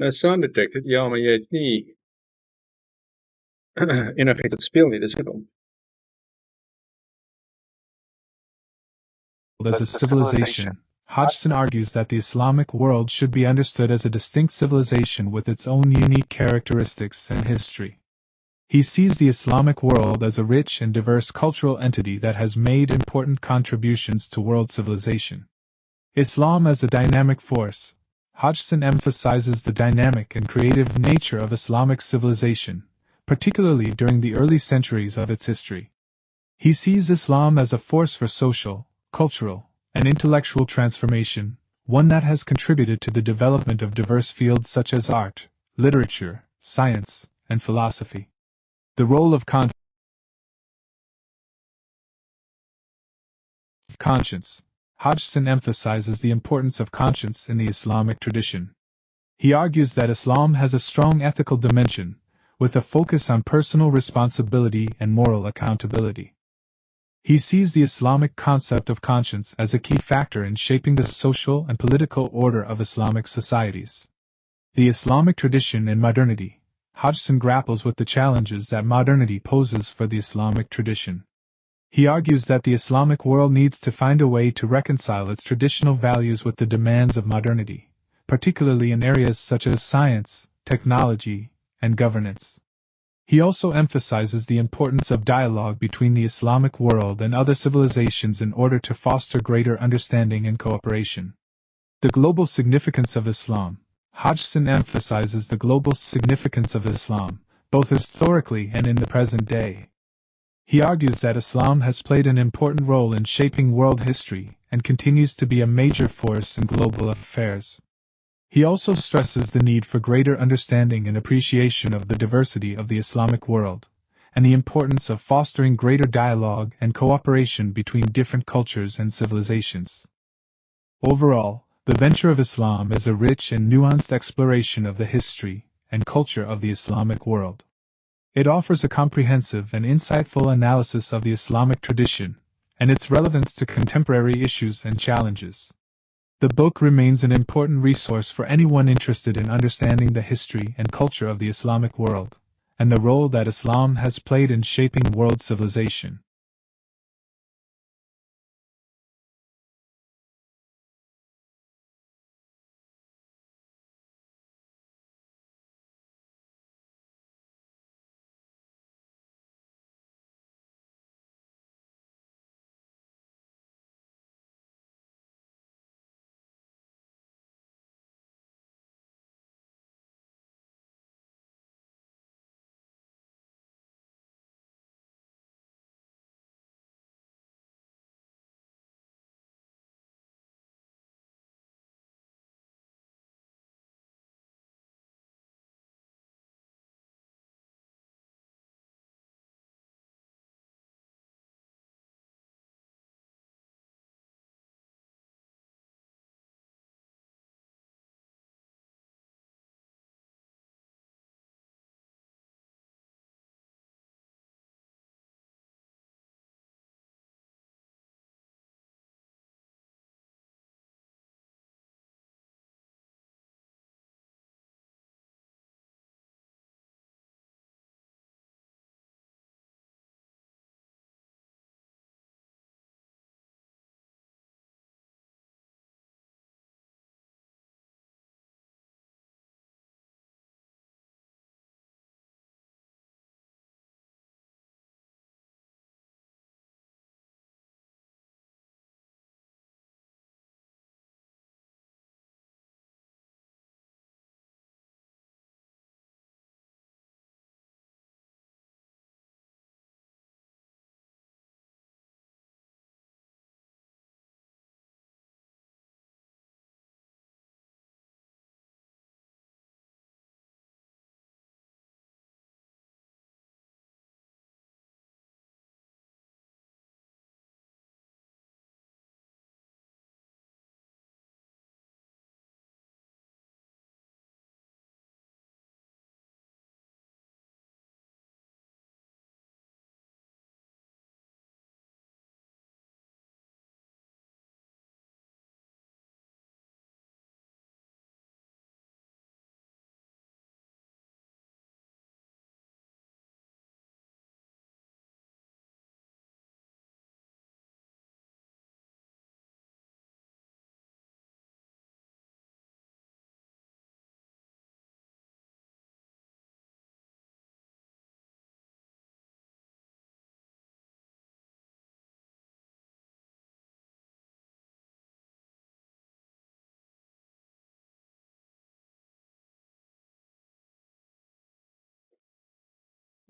sound detected, ja, maar je hebt niet innerlijke het speel niet, dat is wel. As a civilization, Hodgson argues that the Islamic world should be understood as a distinct civilization with its own unique characteristics and history. He sees the Islamic world as a rich and diverse cultural entity that has made important contributions to world civilization. Islam as a dynamic force, Hodgson emphasizes the dynamic and creative nature of Islamic civilization, particularly during the early centuries of its history. He sees Islam as a force for social, cultural, and intellectual transformation, one that has contributed to the development of diverse fields such as art, literature, science, and philosophy. The role of conscience. Hodgson emphasizes the importance of conscience in the Islamic tradition. He argues that Islam has a strong ethical dimension, with a focus on personal responsibility and moral accountability. He sees the Islamic concept of conscience as a key factor in shaping the social and political order of Islamic societies. The Islamic tradition and modernity. Hodgson grapples with the challenges that modernity poses for the Islamic tradition. He argues that the Islamic world needs to find a way to reconcile its traditional values with the demands of modernity, particularly in areas such as science, technology, and governance. He also emphasizes the importance of dialogue between the Islamic world and other civilizations in order to foster greater understanding and cooperation. The global significance of Islam. Hodgson emphasizes the global significance of Islam, both historically and in the present day. He argues that Islam has played an important role in shaping world history and continues to be a major force in global affairs. He also stresses the need for greater understanding and appreciation of the diversity of the Islamic world, and the importance of fostering greater dialogue and cooperation between different cultures and civilizations. Overall, The Venture of Islam is a rich and nuanced exploration of the history and culture of the Islamic world. It offers a comprehensive and insightful analysis of the Islamic tradition and its relevance to contemporary issues and challenges. The book remains an important resource for anyone interested in understanding the history and culture of the Islamic world, and the role that Islam has played in shaping world civilization.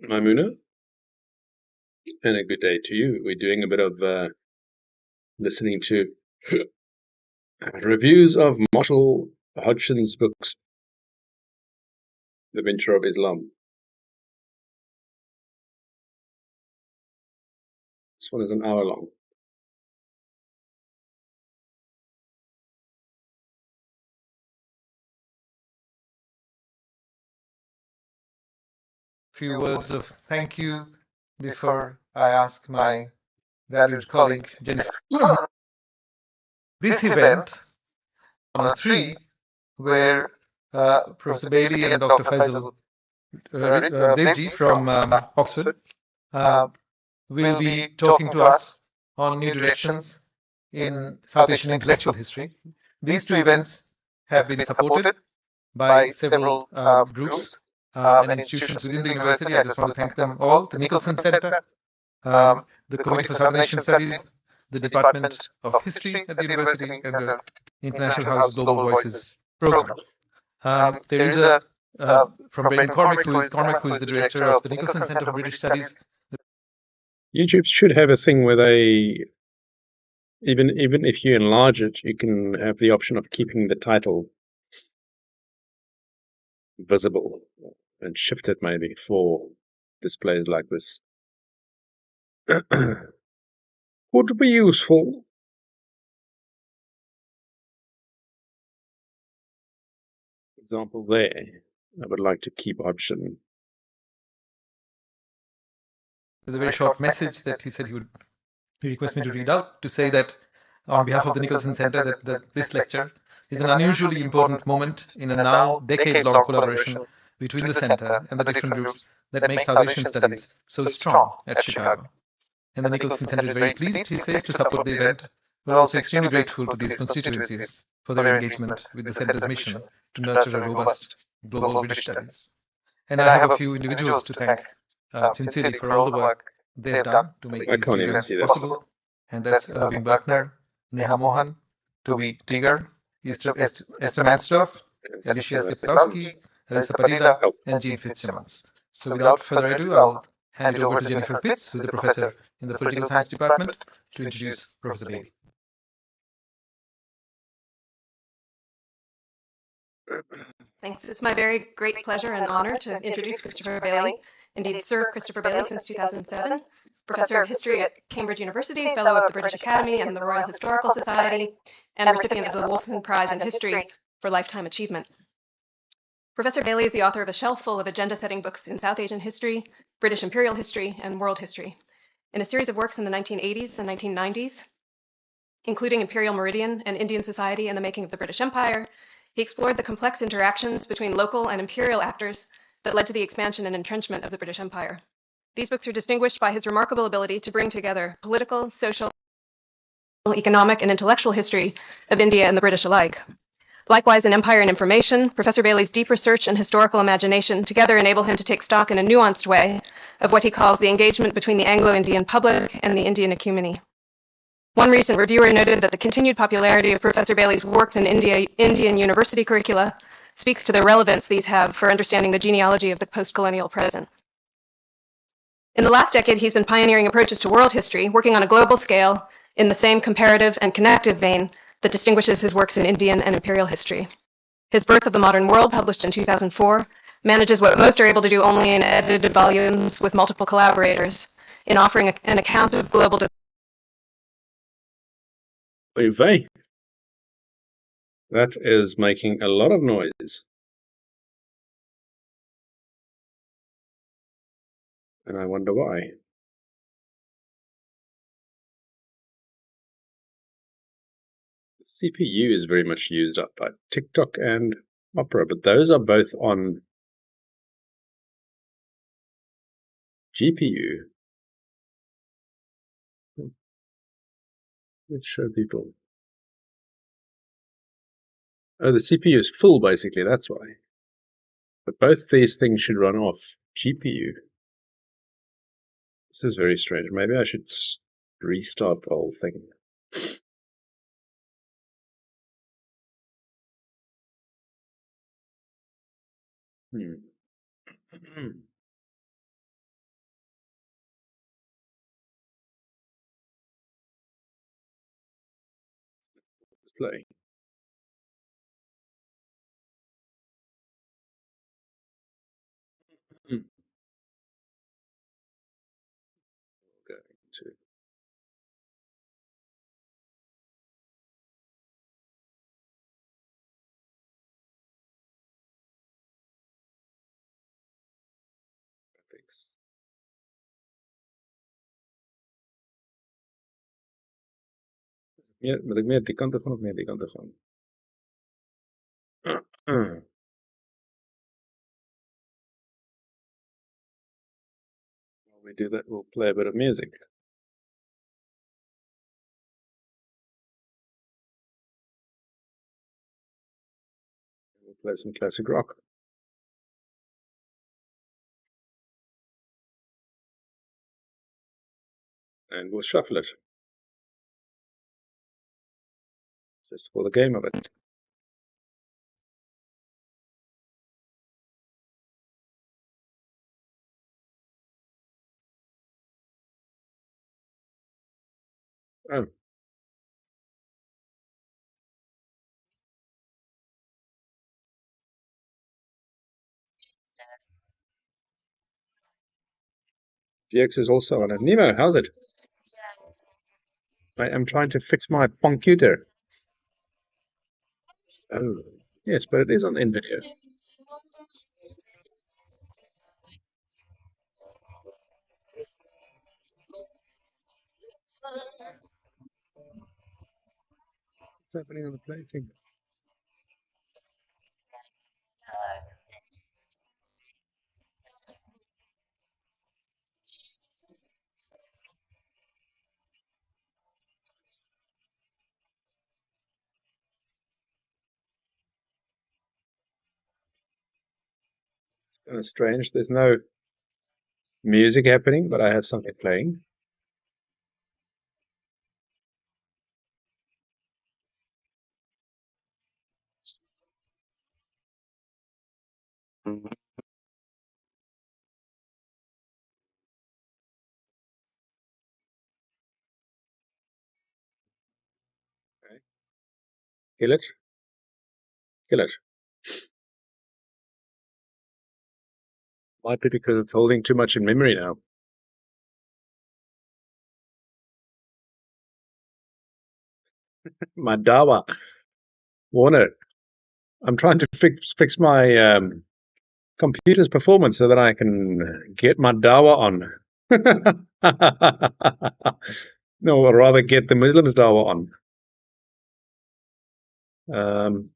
Maimuna, and a good day to you. We're doing a bit of listening to reviews of Marshall Hodgson's books, The Venture of Islam. This one is an hour long. Few words of thank you before I ask my valued colleague Jennifer. This event, on 3, where Professor Bailey and Dr. Faisal Devji from Oxford will be talking to us on new directions in South Asian intellectual history. These 2 events have been supported by several groups and institutions within the university. I just want to thank them all. The Nicholson Center, the Committee for Southern Asian Studies, the Department of History at the university, and the International House Global Voices program. There is a from Brendan Cormack, who is the director of the Nicholson Center for British Studies. YouTube should have a thing where they, even if you enlarge it, you can have the option of keeping the title visible and shift it maybe for displays like this. Would be useful. Example there. I would like to keep option. There's a very short message that he said he would request me to read out to say that on behalf of the Nicholson Center that this lecture is an unusually important moment in a now decade-long collaboration between the center and the different groups that make South Asian studies so strong at Chicago. And the Nicholson Center is very pleased, he says, to support the event. We're also extremely grateful to these constituencies for their engagement with the center's mission to nurture a robust global British studies. And I have a few individuals to thank sincerely for all the work they've done to make these 2 events possible. And that's Irving Buckner, Neha Mohan, Toby Tiger, Esther Mansdorf, Alicia Slipkowski, Elisa Padilla, and Jean Fitzsimmons. So without further ado, I'll hand it over to Jennifer Pitts, who's a professor in the Political Science Department, to introduce Professor Bailey. Thanks. It's my very great pleasure and honor to introduce Christopher Bailey, indeed Sir Christopher Bailey since 2007, Professor of History at Cambridge University, Fellow of the British Academy and the Royal Historical Society, and recipient of the Wolfson Prize in History for Lifetime Achievement. Professor Bailey is the author of a shelf full of agenda-setting books in South Asian history, British imperial history, and world history. In a series of works in the 1980s and 1990s, including Imperial Meridian and Indian Society and the Making of the British Empire, he explored the complex interactions between local and imperial actors that led to the expansion and entrenchment of the British Empire. These books are distinguished by his remarkable ability to bring together political, social, economic, and intellectual history of India and the British alike. Likewise, in Empire and Information, Professor Bailey's deep research and historical imagination together enable him to take stock in a nuanced way of what he calls the engagement between the Anglo-Indian public and the Indian ecumeny. One recent reviewer noted that the continued popularity of Professor Bailey's works in Indian university curricula speaks to the relevance these have for understanding the genealogy of the post-colonial present. In the last decade, he's been pioneering approaches to world history, working on a global scale in the same comparative and connective vein that distinguishes his works in Indian and imperial history. His Birth of the Modern World, published in 2004, manages what most are able to do only in edited volumes with multiple collaborators, in offering an account of global That is making a lot of noise. And I wonder why. The CPU is very much used up by TikTok and Opera, but those are both on GPU. Let's show people. Oh, the CPU is full, basically, that's why. But both these things should run off GPU. This is very strange. Maybe I should restart the whole thing. Play. Going to graphics. Moet ik meer die kant op gaan of meer die kant op gaan? While we do that, we'll play a bit of music. We'll play some classic rock. And we'll shuffle it. Just for the game of it. Oh. DX is also on it. Nemo, how's it? I am trying to fix my computer. Oh, yes, but it is on NVIDIA. What's happening on the play thing? Kind of strange. There's no music happening, but I have something playing. Okay. Kill it. Kill it. Might be because it's holding too much in memory now. My dawa. Warner, I'm trying to fix my computer's performance so that I can get my dawa on. No, or rather get the Muslims' dawa on. Um,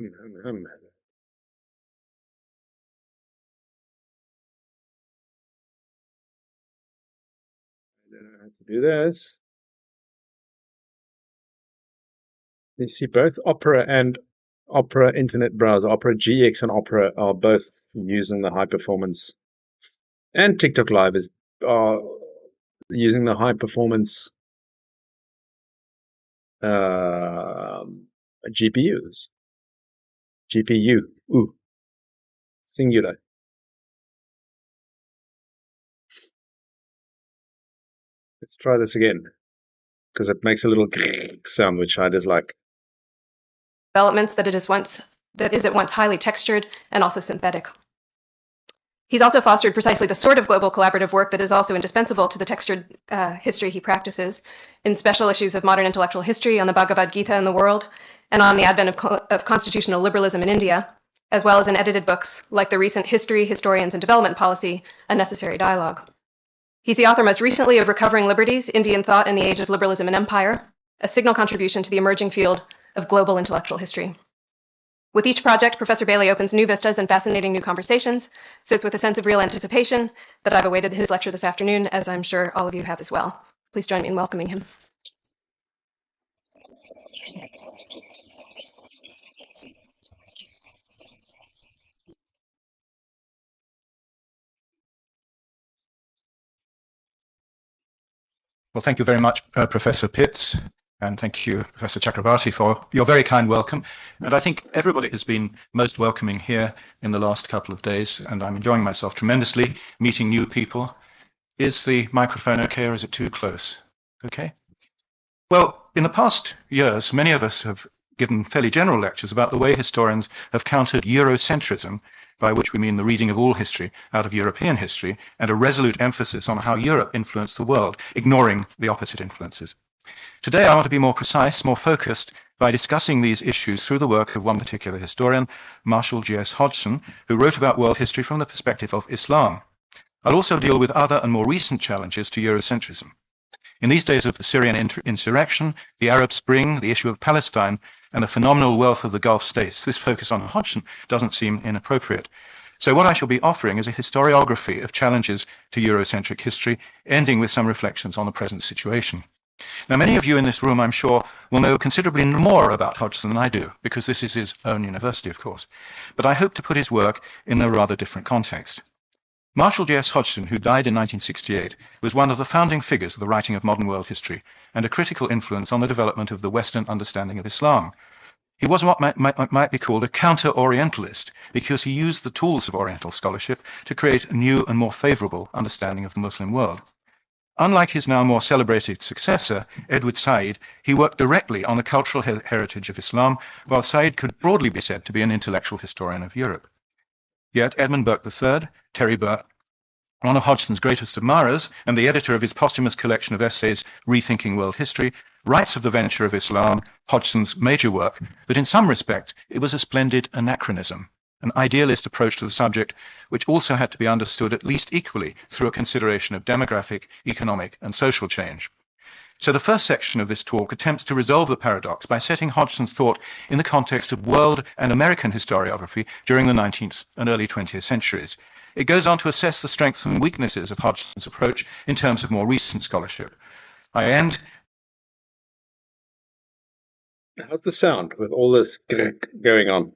I don't know how to do this. You see, both Opera and Opera Internet Browser, Opera GX and Opera, are both using the high performance, and TikTok Live is using the high performance GPUs. GPU, ooh, singular. Let's try this again because it makes a little sound, which I dislike. Developments that is at once highly textured and also synthetic. He's also fostered precisely the sort of global collaborative work that is also indispensable to the textured history he practices in special issues of modern intellectual history, on the Bhagavad Gita in the world, and on the advent of constitutional liberalism in India, as well as in edited books like the recent History, Historians, and Development Policy, A Necessary Dialogue. He's the author most recently of Recovering Liberties, Indian Thought in the Age of Liberalism and Empire, a signal contribution to the emerging field of global intellectual history. With each project, Professor Bailey opens new vistas and fascinating new conversations, so it's with a sense of real anticipation that I've awaited his lecture this afternoon, as I'm sure all of you have as well. Please join me in welcoming him. Well, thank you very much, Professor Pitts. And thank you, Professor Chakrabarty, for your very kind welcome. And I think everybody has been most welcoming here in the last couple of days, and I'm enjoying myself tremendously, meeting new people. Is the microphone okay, or is it too close? Okay. Well, in the past years, many of us have given fairly general lectures about the way historians have countered Eurocentrism, by which we mean the reading of all history out of European history, and a resolute emphasis on how Europe influenced the world, ignoring the opposite influences. Today, I want to be more precise, more focused, by discussing these issues through the work of one particular historian, Marshall G.S. Hodgson, who wrote about world history from the perspective of Islam. I'll also deal with other and more recent challenges to Eurocentrism. In these days of the Syrian insurrection, the Arab Spring, the issue of Palestine, and the phenomenal wealth of the Gulf states, this focus on Hodgson doesn't seem inappropriate. So what I shall be offering is a historiography of challenges to Eurocentric history, ending with some reflections on the present situation. Now, many of you in this room, I'm sure, will know considerably more about Hodgson than I do, because this is his own university, of course. But I hope to put his work in a rather different context. Marshall G.S. Hodgson, who died in 1968, was one of the founding figures of the writing of modern world history, and a critical influence on the development of the Western understanding of Islam. He was what might be called a counter-Orientalist, because he used the tools of Oriental scholarship to create a new and more favorable understanding of the Muslim world. Unlike his now more celebrated successor, Edward Said, he worked directly on the cultural heritage of Islam, while Said could broadly be said to be an intellectual historian of Europe. Yet Edmund Burke III, Terry Burke, one of Hodgson's greatest admirers and the editor of his posthumous collection of essays, Rethinking World History, writes of The Venture of Islam, Hodgson's major work, that in some respects it was a splendid anachronism, an idealist approach to the subject, which also had to be understood at least equally through a consideration of demographic, economic, and social change. So the first section of this talk attempts to resolve the paradox by setting Hodgson's thought in the context of world and American historiography during the 19th and early 20th centuries. It goes on to assess the strengths and weaknesses of Hodgson's approach in terms of more recent scholarship. I end. How's the sound with all this going on?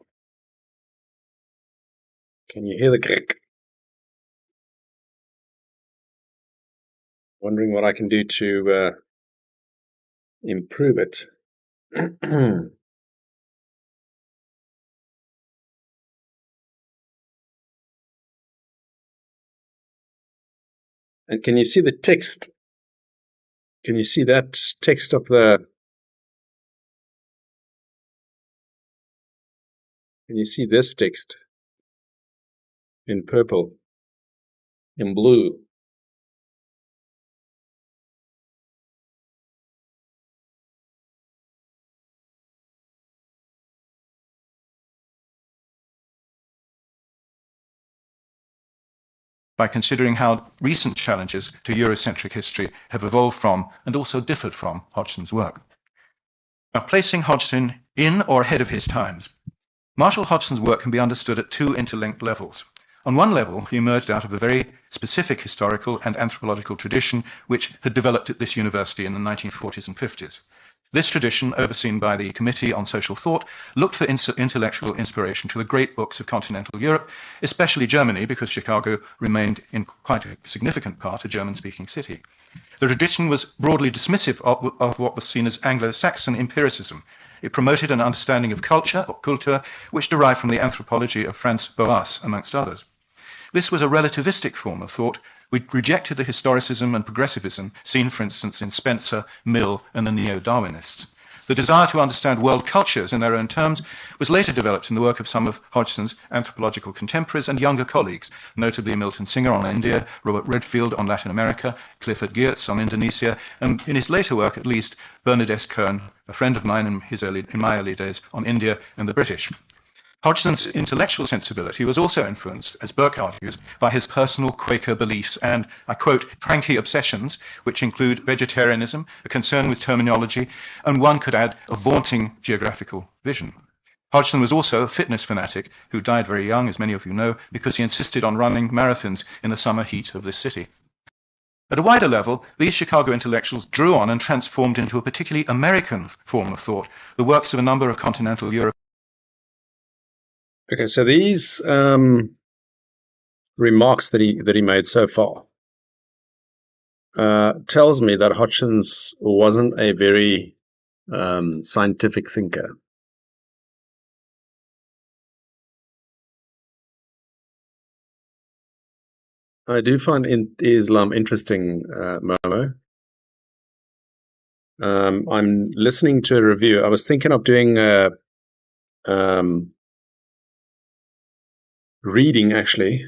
Can you hear the crick? Wondering what I can do to improve it. And can you see the text? Can you see that text of the... Can you see this text? In purple, in blue. By considering how recent challenges to Eurocentric history have evolved from and also differed from Hodgson's work. Now, placing Hodgson in or ahead of his times, Marshall Hodgson's work can be understood at two interlinked levels. On one level, he emerged out of a very specific historical and anthropological tradition which had developed at this university in the 1940s and 50s. This tradition, overseen by the Committee on Social Thought, looked for intellectual inspiration to the great books of continental Europe, especially Germany, because Chicago remained in quite a significant part a German-speaking city. The tradition was broadly dismissive of what was seen as Anglo-Saxon empiricism. It promoted an understanding of culture, or Kultur, which derived from the anthropology of Franz Boas, amongst others. This was a relativistic form of thought, which rejected the historicism and progressivism seen, for instance, in Spencer, Mill, and the neo-Darwinists. The desire to understand world cultures in their own terms was later developed in the work of some of Hodgson's anthropological contemporaries and younger colleagues, notably Milton Singer on India, Robert Redfield on Latin America, Clifford Geertz on Indonesia, and in his later work, at least, Bernard S. Cohen, a friend of mine in my early days, on India and the British. Hodgson's intellectual sensibility was also influenced, as Burke argues, by his personal Quaker beliefs and, I quote, cranky obsessions, which include vegetarianism, a concern with terminology, and one could add a vaunting geographical vision. Hodgson was also a fitness fanatic who died very young, as many of you know, because he insisted on running marathons in the summer heat of this city. At a wider level, these Chicago intellectuals drew on and transformed into a particularly American form of thought the works of a number of continental Europe. Okay, so these remarks that he made so far tells me that Hodgson wasn't a very scientific thinker. I do find Islam interesting, Momo. I'm listening to a review. I was thinking of doing reading actually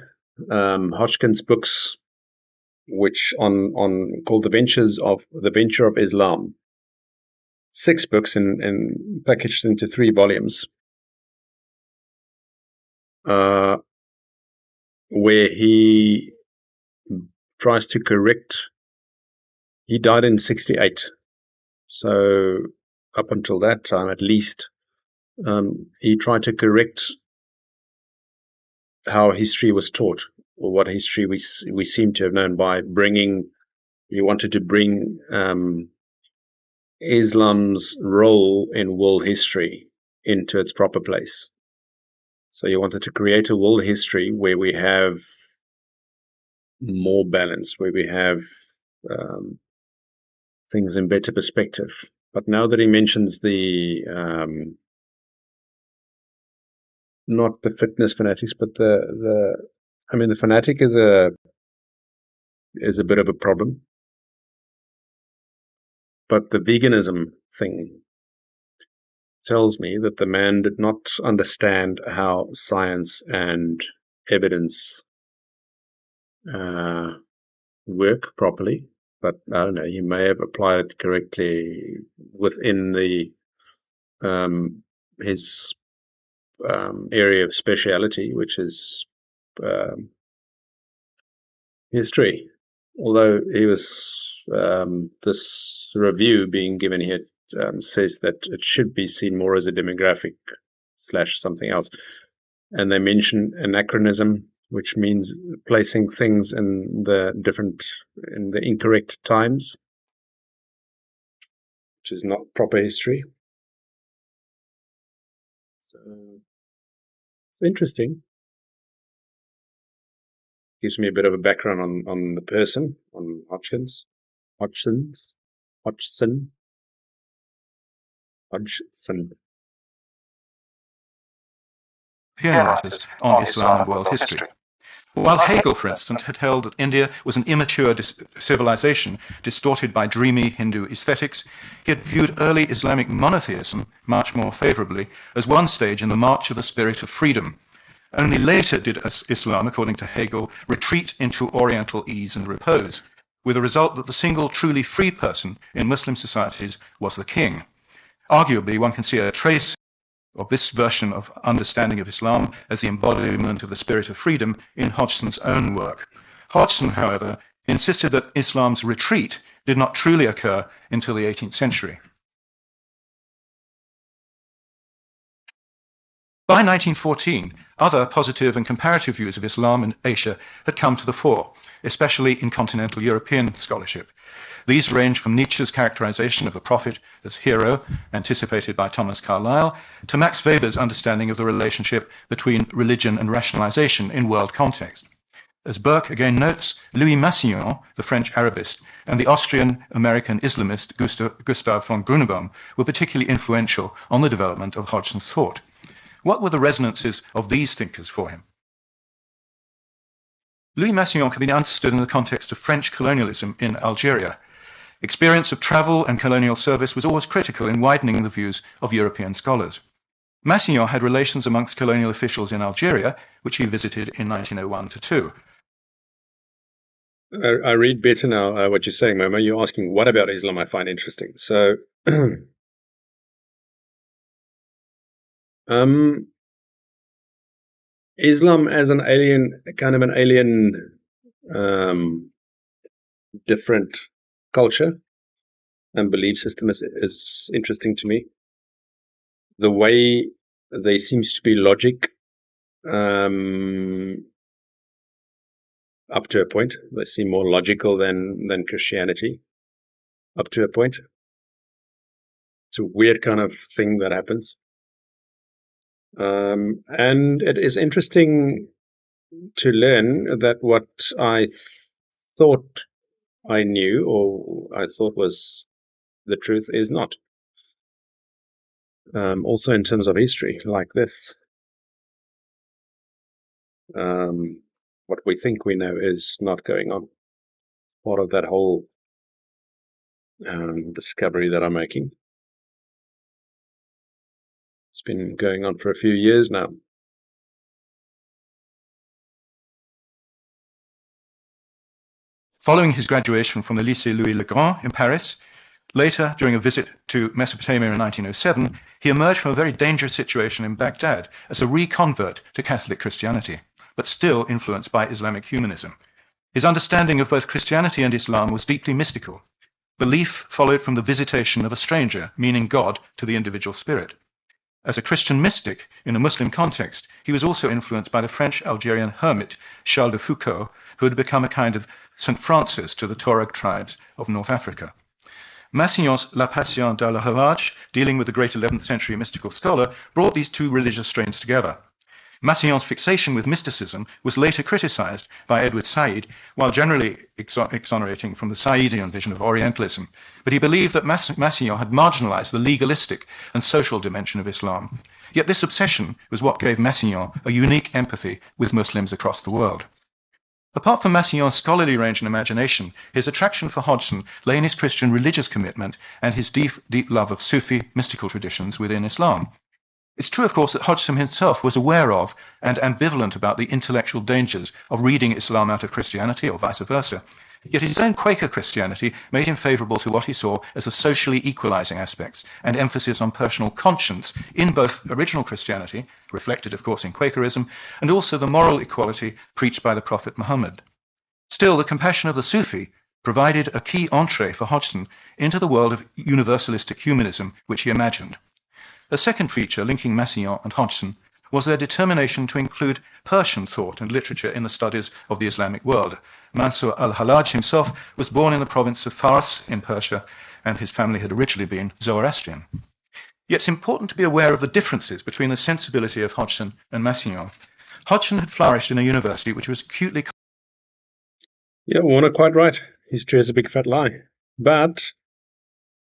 Hodgson's books, which on called The Venture of Islam. 6 books and packaged into 3 volumes, where he tries to correct. He died in 1968, so up until that time, at least, he tried to correct how history was taught, or what history we seem to have known, by bringing. He wanted to bring Islam's role in world history into its proper place. So he wanted to create a world history where we have more balance, where we have things in better perspective. But now that he mentions the not the fitness fanatics, but the fanatic is a bit of a problem. But the veganism thing tells me that the man did not understand how science and evidence work properly. But I don't know, he may have applied it correctly within the his area of speciality, which is history. Although he was this review being given here says that it should be seen more as a demographic / something else, and they mention anachronism, which means placing things in the incorrect times, which is not proper history. So it's interesting. Gives me a bit of a background on the person, on Hodgson. European writers on Islam and world history. While Hegel, for instance, had held that India was an immature civilization distorted by dreamy Hindu aesthetics, he had viewed early Islamic monotheism much more favorably as one stage in the march of the spirit of freedom. Only later did Islam, according to Hegel, retreat into Oriental ease and repose, with the result that the single truly free person in Muslim societies was the king. Arguably, one can see a trace of this version of understanding of Islam as the embodiment of the spirit of freedom in Hodgson's own work. Hodgson, however, insisted that Islam's retreat did not truly occur until the 18th century. By 1914, other positive and comparative views of Islam in Asia had come to the fore, especially in continental European scholarship. These range from Nietzsche's characterization of the prophet as hero, anticipated by Thomas Carlyle, to Max Weber's understanding of the relationship between religion and rationalization in world context. As Burke again notes, Louis Massignon, the French Arabist, and the Austrian-American Islamist Gustav von Grunebaum were particularly influential on the development of Hodgson's thought. What were the resonances of these thinkers for him? Louis Massignon can be understood in the context of French colonialism in Algeria. Experience of travel and colonial service was always critical in widening the views of European scholars. Massignon had relations amongst colonial officials in Algeria, which he visited in 1901-2. I read better now what you're saying, Momo. You're asking, what about Islam I find interesting? So, Islam as an alien, different culture and belief system is interesting to me. The way there seems to be logic up to a point. They seem more logical than Christianity up to a point. It's a weird kind of thing that happens. And it is interesting to learn that what I thought I knew, or I thought was the truth, is not. Also in terms of history, like this. What we think we know is not going on. Part of that whole discovery that I'm making. It's been going on for a few years now. Following his graduation from the Lycée Louis le Grand in Paris, later, during a visit to Mesopotamia in 1907, he emerged from a very dangerous situation in Baghdad as a reconvert to Catholic Christianity, but still influenced by Islamic humanism. His understanding of both Christianity and Islam was deeply mystical. Belief followed from the visitation of a stranger, meaning God, to the individual spirit. As a Christian mystic in a Muslim context, he was also influenced by the French-Algerian hermit Charles de Foucauld, who had become a kind of St. Francis to the Tuareg tribes of North Africa. Massignon's La Passion d'Al-Harraj, dealing with the great 11th century mystical scholar, brought these two religious strains together. Massignon's fixation with mysticism was later criticized by Edward Said, while generally exonerating from the Saidian vision of Orientalism. But he believed that Massignon had marginalized the legalistic and social dimension of Islam. Yet this obsession was what gave Massignon a unique empathy with Muslims across the world. Apart from Massignon's scholarly range and imagination, his attraction for Hodgson lay in his Christian religious commitment and his deep love of Sufi mystical traditions within Islam. It's true, of course, that Hodgson himself was aware of and ambivalent about the intellectual dangers of reading Islam out of Christianity or vice versa. Yet his own Quaker Christianity made him favourable to what he saw as the socially equalising aspects and emphasis on personal conscience in both original Christianity, reflected, of course, in Quakerism, and also the moral equality preached by the Prophet Muhammad. Still, the compassion of the Sufi provided a key entree for Hodgson into the world of universalistic humanism which he imagined. A second feature linking Massignon and Hodgson was their determination to include Persian thought and literature in the studies of the Islamic world. Mansur al-Hallaj himself was born in the province of Fars in Persia, and his family had originally been Zoroastrian. Yet it's important to be aware of the differences between the sensibility of Hodgson and Massignon. Hodgson had flourished in a university which was acutely... Yeah, Warner, quite right. History is a big fat lie. But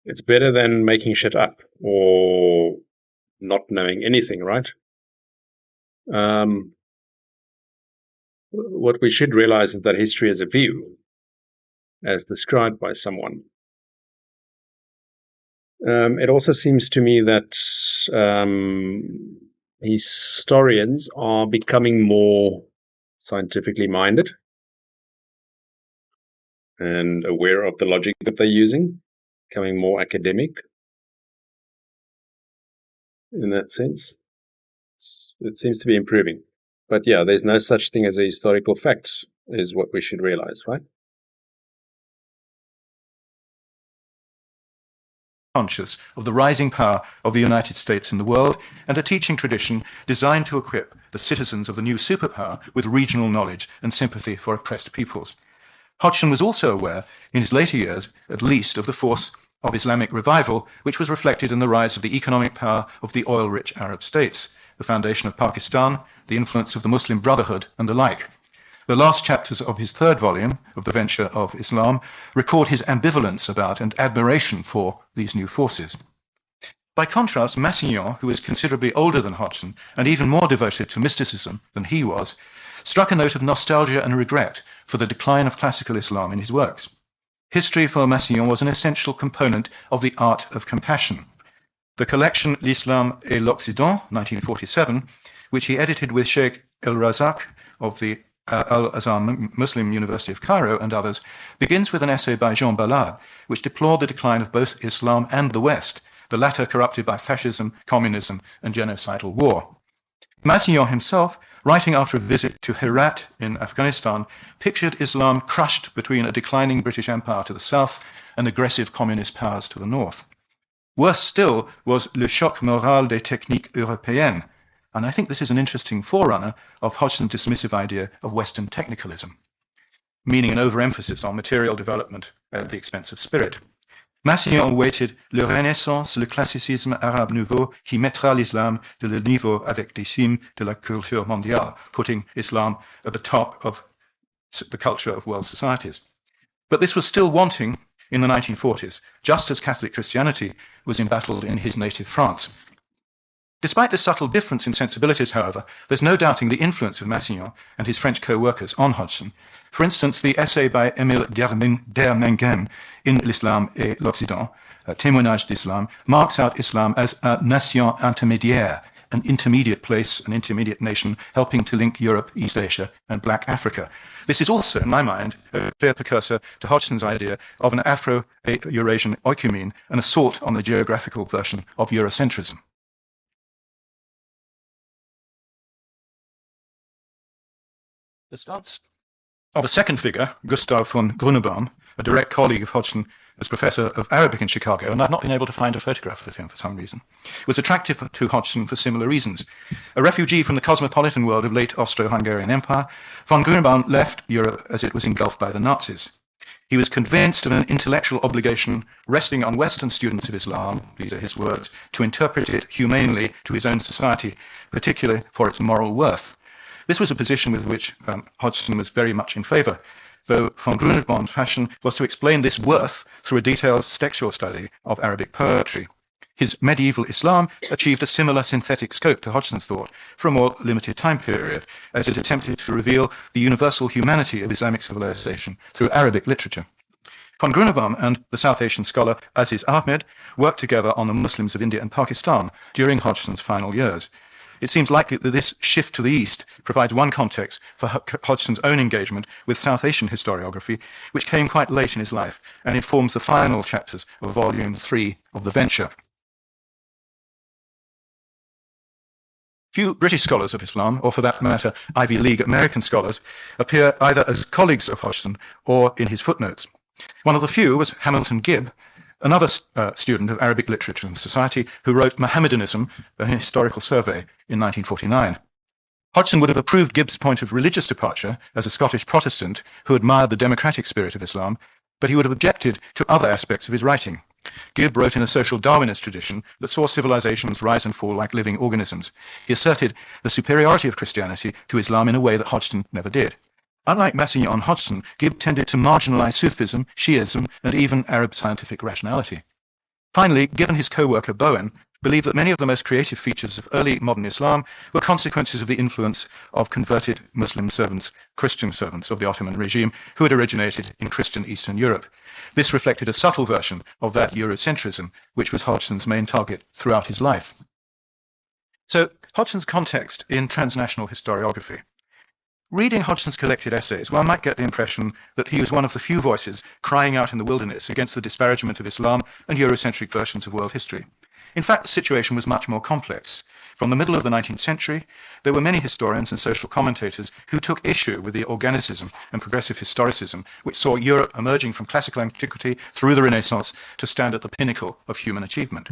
it's better than making shit up or not knowing anything, right? What we should realize is that history is a view, as described by someone. It also seems to me that historians are becoming more scientifically minded and aware of the logic that they're using, becoming more academic in that sense. It seems to be improving. But yeah, there's no such thing as a historical fact, is what we should realize, right? Conscious of the rising power of the United States in the world, and a teaching tradition designed to equip the citizens of the new superpower with regional knowledge and sympathy for oppressed peoples. Hodgson was also aware, in his later years at least, of the force of Islamic revival, which was reflected in the rise of the economic power of the oil-rich Arab states, the foundation of Pakistan, the influence of the Muslim Brotherhood, and the like. The last chapters of his third volume, of The Venture of Islam, record his ambivalence about and admiration for these new forces. By contrast, Massignon, who is considerably older than Hodgson and even more devoted to mysticism than he was, struck a note of nostalgia and regret for the decline of classical Islam in his works. History for Massignon was an essential component of the art of compassion. The collection L'Islam et l'Occident, 1947, which he edited with Sheikh El-Razak of the Al-Azhar Muslim University of Cairo and others, begins with an essay by Jean Ballard, which deplored the decline of both Islam and the West, the latter corrupted by fascism, communism, and genocidal war. Massignon himself, writing after a visit to Herat in Afghanistan, pictured Islam crushed between a declining British Empire to the south and aggressive communist powers to the north. Worse still was le choc moral des techniques européennes, and I think this is an interesting forerunner of Hodgson's dismissive idea of Western technicalism, meaning an overemphasis on material development at the expense of spirit. Massignon awaited le Renaissance, le classicisme arabe nouveau qui mettra l'islam de le niveau avec des cimes de la culture mondiale, putting Islam at the top of the culture of world societies. But this was still wanting in the 1940s, just as Catholic Christianity was embattled in his native France. Despite this subtle difference in sensibilities, however, there's no doubting the influence of Massignon and his French co-workers on Hodgson. For instance, the essay by Émile Dermengen in l'Islam et l'Occident, Témoignage d'Islam, marks out Islam as a nation intermédiaire, an intermediate place, an intermediate nation, helping to link Europe, East Asia, and Black Africa. This is also, in my mind, a clear precursor to Hodgson's idea of an Afro-Eurasian oikumene, an assault on the geographical version of Eurocentrism. The stance of a second figure, Gustav von Grunebaum, a direct colleague of Hodgson as professor of Arabic in Chicago, and I've not been able to find a photograph of him for some reason, was attractive to Hodgson for similar reasons. A refugee from the cosmopolitan world of late Austro-Hungarian Empire, von Grunebaum left Europe as it was engulfed by the Nazis. He was convinced of an intellectual obligation resting on Western students of Islam, these are his words, to interpret it humanely to his own society, particularly for its moral worth. This was a position with which Hodgson was very much in favour, though von Grunebaum's passion was to explain this worth through a detailed textual study of Arabic poetry. His medieval Islam achieved a similar synthetic scope to Hodgson's thought for a more limited time period, as it attempted to reveal the universal humanity of Islamic civilization through Arabic literature. Von Grunebaum and the South Asian scholar Aziz Ahmed worked together on the Muslims of India and Pakistan during Hodgson's final years. It seems likely that this shift to the east provides one context for Hodgson's own engagement with South Asian historiography, which came quite late in his life and informs the final chapters of Volume 3 of The Venture. Few British scholars of Islam, or for that matter Ivy League American scholars, appear either as colleagues of Hodgson or in his footnotes. One of the few was Hamilton Gibb, another student of Arabic literature and society, who wrote Mohammedanism, a historical survey, in 1949. Hodgson would have approved Gibb's point of religious departure as a Scottish Protestant who admired the democratic spirit of Islam, but he would have objected to other aspects of his writing. Gibb wrote in a social Darwinist tradition that saw civilizations rise and fall like living organisms. He asserted the superiority of Christianity to Islam in a way that Hodgson never did. Unlike Massignon and Hodgson, Gibb tended to marginalize Sufism, Shiism, and even Arab scientific rationality. Finally, Gibb and his co-worker Bowen believed that many of the most creative features of early modern Islam were consequences of the influence of converted Muslim servants, Christian servants of the Ottoman regime, who had originated in Christian Eastern Europe. This reflected a subtle version of that Eurocentrism, which was Hodgson's main target throughout his life. So, Hodgson's context in transnational historiography. Reading Hodgson's collected essays, one might get the impression that he was one of the few voices crying out in the wilderness against the disparagement of Islam and Eurocentric versions of world history. In fact, the situation was much more complex. From the middle of the 19th century, there were many historians and social commentators who took issue with the organicism and progressive historicism, which saw Europe emerging from classical antiquity through the Renaissance to stand at the pinnacle of human achievement.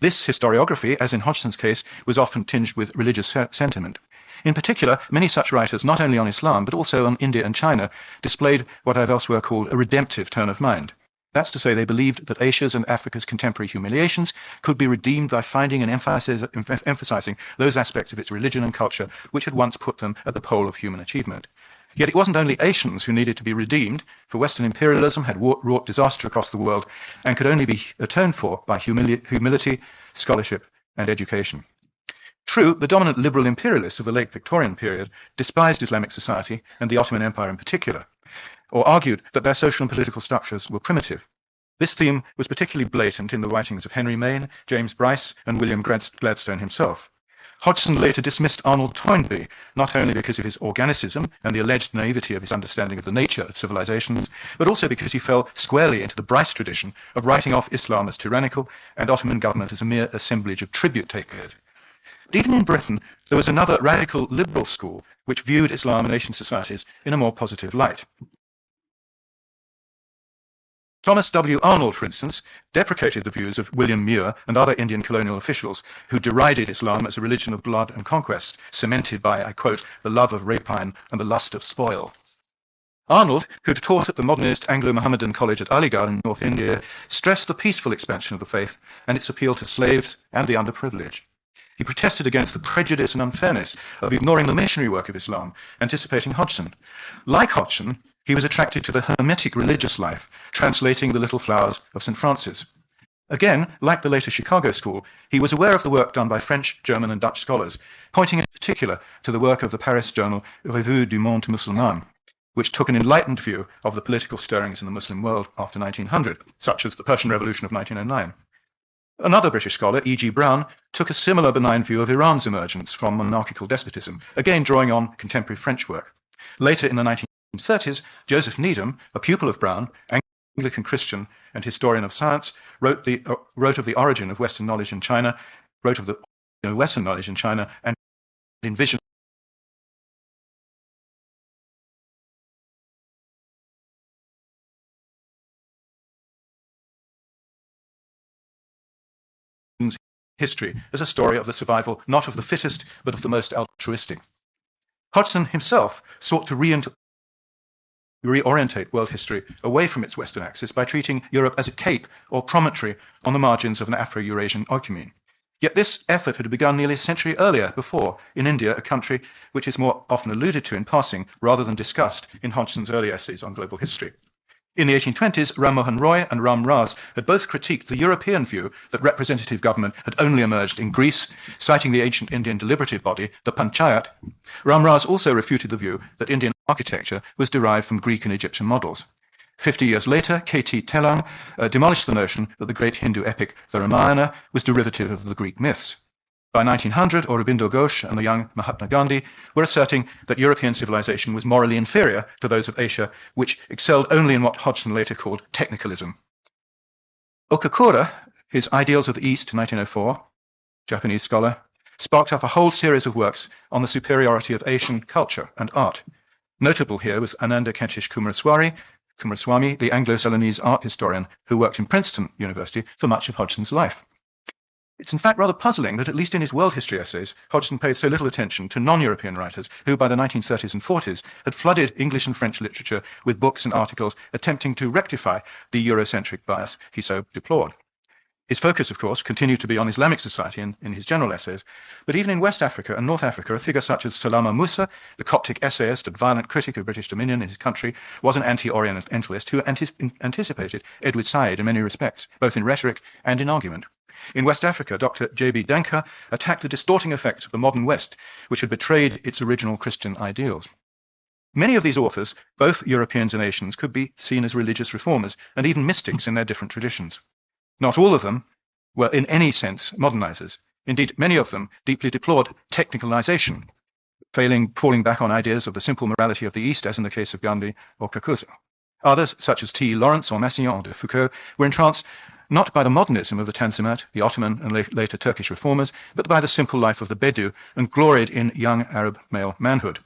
This historiography, as in Hodgson's case, was often tinged with religious sentiment. In particular, many such writers, not only on Islam, but also on India and China, displayed what I've elsewhere called a redemptive turn of mind. That's to say, they believed that Asia's and Africa's contemporary humiliations could be redeemed by finding and emphasizing those aspects of its religion and culture which had once put them at the pole of human achievement. Yet it wasn't only Asians who needed to be redeemed, for Western imperialism had wrought disaster across the world and could only be atoned for by humility, scholarship, and education. True, the dominant liberal imperialists of the late Victorian period despised Islamic society and the Ottoman Empire in particular, or argued that their social and political structures were primitive. This theme was particularly blatant in the writings of Henry Maine, James Bryce, and William Gladstone himself. Hodgson later dismissed Arnold Toynbee, not only because of his organicism and the alleged naivety of his understanding of the nature of civilizations, but also because he fell squarely into the Bryce tradition of writing off Islam as tyrannical and Ottoman government as a mere assemblage of tribute takers. Even in Britain, there was another radical liberal school which viewed Islam and Asian societies in a more positive light. Thomas W. Arnold, for instance, deprecated the views of William Muir and other Indian colonial officials who derided Islam as a religion of blood and conquest, cemented by, I quote, the love of rapine and the lust of spoil. Arnold, who'd taught at the modernist Anglo-Mohammedan College at Aligarh in North India, stressed the peaceful expansion of the faith and its appeal to slaves and the underprivileged. He protested against the prejudice and unfairness of ignoring the missionary work of Islam, anticipating Hodgson. Like Hodgson, he was attracted to the hermetic religious life, translating the Little Flowers of St. Francis. Again, like the later Chicago school, he was aware of the work done by French, German, and Dutch scholars, pointing in particular to the work of the Paris journal Revue du Monde Musulman, which took an enlightened view of the political stirrings in the Muslim world after 1900, such as the Persian Revolution of 1909. Another British scholar, E.G. Brown, took a similar benign view of Iran's emergence from monarchical despotism, again drawing on contemporary French work. Later in the 1930s, Joseph Needham, a pupil of Brown, Anglican Christian and historian of science, wrote of the origin of Western knowledge in China, and envisioned history as a story of the survival not of the fittest, but of the most altruistic. Hodgson himself sought to reorientate world history away from its Western axis by treating Europe as a cape or promontory on the margins of an Afro-Eurasian oecumene. Yet this effort had begun nearly a century earlier, before, in India, a country which is more often alluded to in passing rather than discussed in Hodgson's early essays on global history. In the 1820s, Ram Mohan Roy and Ram Raz had both critiqued the European view that representative government had only emerged in Greece, citing the ancient Indian deliberative body, the Panchayat. Ram Raz also refuted the view that Indian architecture was derived from Greek and Egyptian models. 50 years later, K.T. Telang demolished the notion that the great Hindu epic, the Ramayana, was derivative of the Greek myths. By 1900, Aurobindo Ghosh and the young Mahatma Gandhi were asserting that European civilization was morally inferior to those of Asia, which excelled only in what Hodgson later called technicalism. Okakura, his Ideals of the East, 1904, Japanese scholar, sparked up a whole series of works on the superiority of Asian culture and art. Notable here was Ananda Kenshish Kumaraswamy, the Anglo-Ceylonese art historian who worked in Princeton University for much of Hodgson's life. It's in fact rather puzzling that, at least in his world history essays, Hodgson paid so little attention to non-European writers who, by the 1930s and 40s, had flooded English and French literature with books and articles attempting to rectify the Eurocentric bias he so deplored. His focus, of course, continued to be on Islamic society in his general essays, but even in West Africa and North Africa, a figure such as Salama Musa, the Coptic essayist and violent critic of British dominion in his country, was an anti-Orientalist who anticipated Edward Said in many respects, both in rhetoric and in argument. In West Africa, Dr. J.B. Denker attacked the distorting effects of the modern West, which had betrayed its original Christian ideals. Many of these authors, both Europeans and Asians, could be seen as religious reformers and even mystics in their different traditions. Not all of them were in any sense modernizers. Indeed, many of them deeply deplored technicalization, falling back on ideas of the simple morality of the East, as in the case of Gandhi or Kakuza. Others, such as T. Lawrence or Massillon de Foucault, were entranced not by the modernism of the Tanzimat, the Ottoman and later Turkish reformers, but by the simple life of the Bedou, and gloried in young Arab male manhood.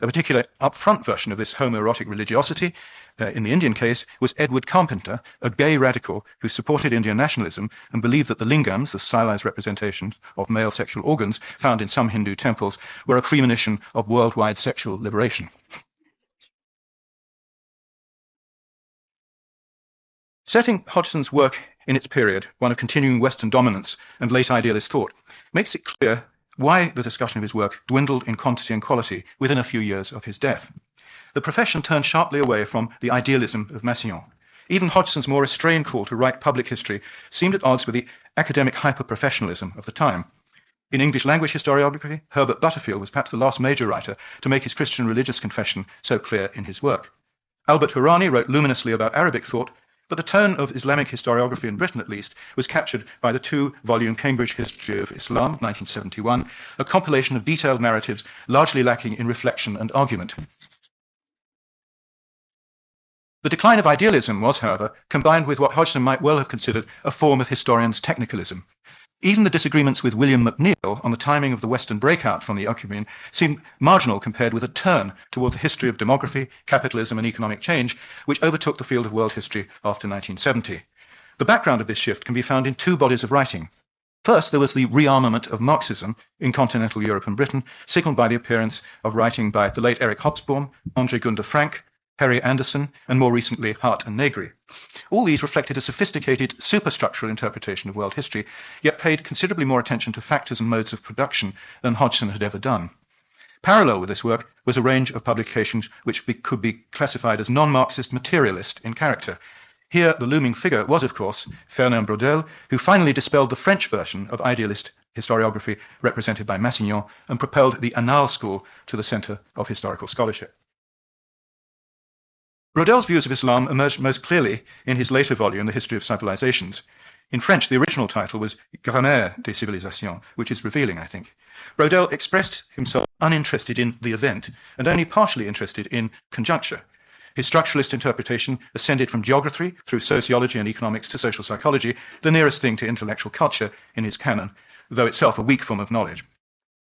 A particular upfront version of this homoerotic religiosity, in the Indian case, was Edward Carpenter, a gay radical who supported Indian nationalism and believed that the lingams, the stylized representations of male sexual organs found in some Hindu temples, were a premonition of worldwide sexual liberation. Setting Hodgson's work in its period, one of continuing Western dominance and late idealist thought, makes it clear why the discussion of his work dwindled in quantity and quality within a few years of his death. The profession turned sharply away from the idealism of Massillon. Even Hodgson's more restrained call to write public history seemed at odds with the academic hyper-professionalism of the time. In English language historiography, Herbert Butterfield was perhaps the last major writer to make his Christian religious confession so clear in his work. Albert Hourani wrote luminously about Arabic thought, but the tone of Islamic historiography in Britain, at least, was captured by the two-volume Cambridge History of Islam, 1971, a compilation of detailed narratives largely lacking in reflection and argument. The decline of idealism was, however, combined with what Hodgson might well have considered a form of historians' technicalism. Even the disagreements with William McNeill on the timing of the Western breakout from the oecumene seemed marginal compared with a turn towards the history of demography, capitalism, and economic change, which overtook the field of world history after 1970. The background of this shift can be found in two bodies of writing. First, there was the rearmament of Marxism in continental Europe and Britain, signalled by the appearance of writing by the late Eric Hobsbawm, André Gunder Frank, Harry Anderson, and more recently Hart and Negri. All these reflected a sophisticated superstructural interpretation of world history, yet paid considerably more attention to factors and modes of production than Hodgson had ever done. Parallel with this work was a range of publications which could be classified as non-Marxist materialist in character. Here, the looming figure was, of course, Fernand Braudel, who finally dispelled the French version of idealist historiography represented by Massignon and propelled the Annales school to the centre of historical scholarship. Braudel's views of Islam emerged most clearly in his later volume, The History of Civilizations. In French, the original title was Grammaire des Civilisations, which is revealing, I think. Braudel expressed himself uninterested in the event and only partially interested in conjuncture. His structuralist interpretation ascended from geography through sociology and economics to social psychology, the nearest thing to intellectual culture in his canon, though itself a weak form of knowledge.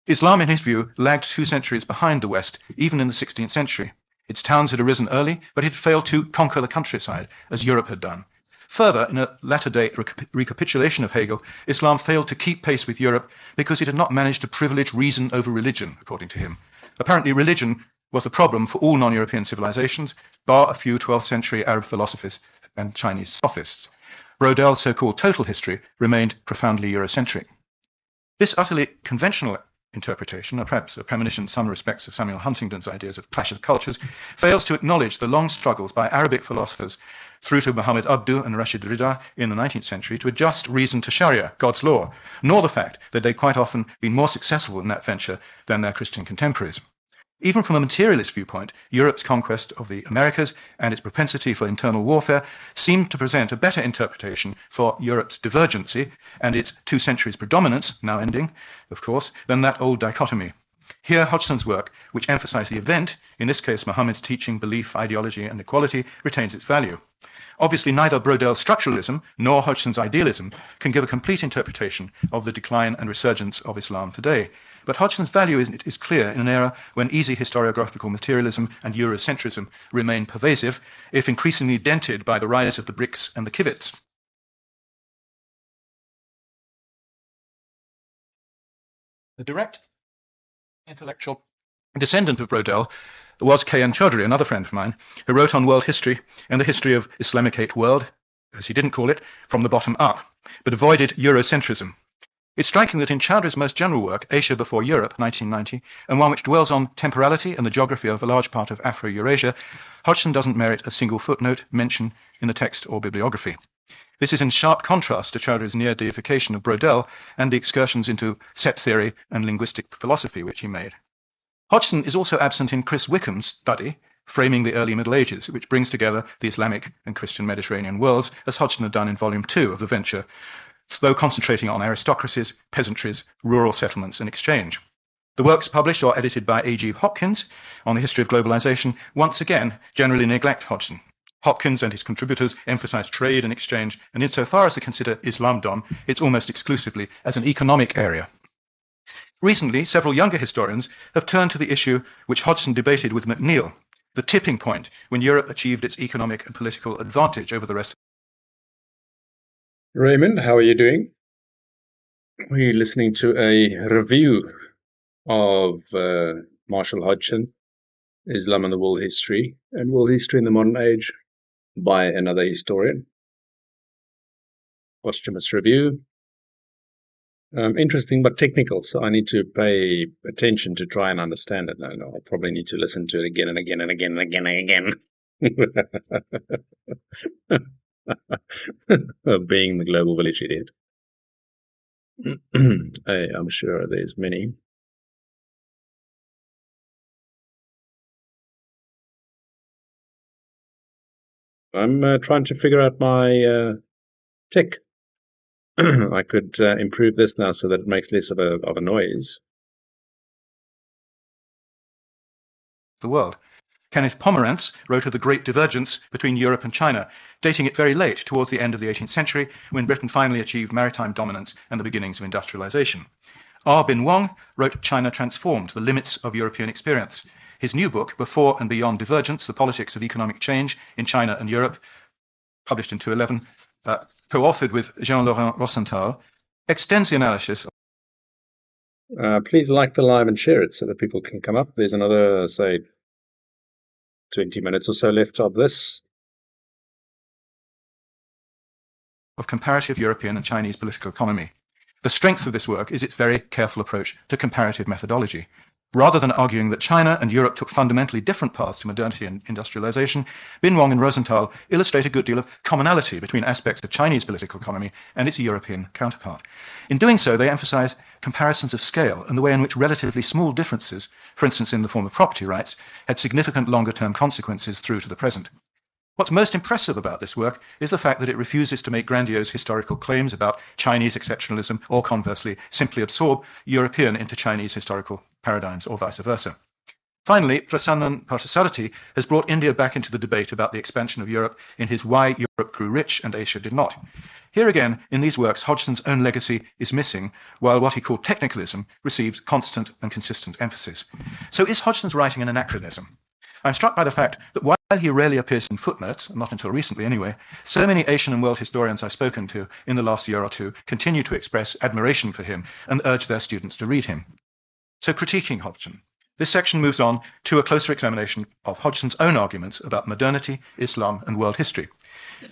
Islam, in his view, lagged 2 centuries behind the West, even in the 16th century. Its towns had arisen early, but it had failed to conquer the countryside, as Europe had done. Further, in a latter-day recapitulation of Hegel, Islam failed to keep pace with Europe because it had not managed to privilege reason over religion, according to him. Apparently, religion was the problem for all non-European civilizations, bar a few 12th century Arab philosophers and Chinese sophists. Braudel's so-called total history remained profoundly Eurocentric. This utterly conventional interpretation, or perhaps a premonition in some respects of Samuel Huntington's ideas of clash of cultures, fails to acknowledge the long struggles by Arabic philosophers through to Muhammad Abduh and Rashid Rida in the 19th century to adjust reason to Sharia, God's law, nor the fact that they'd quite often been more successful in that venture than their Christian contemporaries. Even from a materialist viewpoint, Europe's conquest of the Americas and its propensity for internal warfare seemed to present a better interpretation for Europe's divergency and its 2 centuries predominance, now ending, of course, than that old dichotomy. Here, Hodgson's work, which emphasized the event, in this case Muhammad's teaching, belief, ideology, and equality, retains its value. Obviously, neither Braudel's structuralism nor Hodgson's idealism can give a complete interpretation of the decline and resurgence of Islam today. But Hodgson's value is clear in an era when easy historiographical materialism and Eurocentrism remain pervasive, if increasingly dented by the rise of the BRICS and the kivets. The direct intellectual descendant of Braudel was K.N. Chaudhry, another friend of mine, who wrote on world history and the history of Islamicate world, as he didn't call it, from the bottom up, but avoided Eurocentrism. It's striking that in Chaudhry's most general work, Asia Before Europe, 1990, and one which dwells on temporality and the geography of a large part of Afro-Eurasia, Hodgson doesn't merit a single footnote mention in the text or bibliography. This is in sharp contrast to Chaudhry's near deification of Braudel and the excursions into set theory and linguistic philosophy which he made. Hodgson is also absent in Chris Wickham's study, Framing the Early Middle Ages, which brings together the Islamic and Christian Mediterranean worlds, as Hodgson had done in Volume 2 of The Venture, though concentrating on aristocracies, peasantries, rural settlements, and exchange. The works published or edited by A.G. Hopkins on the history of globalization once again generally neglect Hodgson. Hopkins and his contributors emphasize trade and exchange, and insofar as they consider Islamdom, it's almost exclusively as an economic area. Recently, several younger historians have turned to the issue which Hodgson debated with McNeill, the tipping point when Europe achieved its economic and political advantage over the rest. Raymond, how are you doing? We're listening to a review of Marshall Hodgson, Islam and the World History, and World History in the Modern Age by another historian. Posthumous review. Interesting but technical, so I need to pay attention to try and understand it. I'll probably need to listen to it again and again and again and again and again. Being the global village idiot. I'm sure there's many. I'm trying to figure out my tech. I could improve this now so that it makes less of a noise. The world. Kenneth Pomerantz wrote of the great divergence between Europe and China, dating it very late, towards the end of the 18th century, when Britain finally achieved maritime dominance and the beginnings of industrialization. R. Bin Wong wrote China Transformed, the Limits of European Experience. His new book, Before and Beyond Divergence, The Politics of Economic Change in China and Europe, published in 2011, co-authored with Jean-Laurent Rosenthal, extends the analysis. Please like the live and share it so that people can come up. There's another, say, 20 minutes or so left of this. Of comparative European and Chinese political economy. The strength of this work is its very careful approach to comparative methodology. Rather than arguing that China and Europe took fundamentally different paths to modernity and industrialization, Bin Wang and Rosenthal illustrate a good deal of commonality between aspects of Chinese political economy and its European counterpart. In doing so, they emphasize comparisons of scale and the way in which relatively small differences, for instance in the form of property rights, had significant longer-term consequences through to the present. What's most impressive about this work is the fact that it refuses to make grandiose historical claims about Chinese exceptionalism or, conversely, simply absorb European into Chinese historical paradigms or vice versa. Finally, Prasannan Parthasarathy has brought India back into the debate about the expansion of Europe in his Why Europe Grew Rich and Asia Did Not. Here again, in these works, Hodgson's own legacy is missing, while what he called technicalism receives constant and consistent emphasis. So is Hodgson's writing an anachronism? I'm struck by the fact that while he rarely appears in footnotes, not until recently anyway, so many Asian and world historians I've spoken to in the last year or two continue to express admiration for him and urge their students to read him. So critiquing Hodgson. This section moves on to a closer examination of Hodgson's own arguments about modernity, Islam, and world history.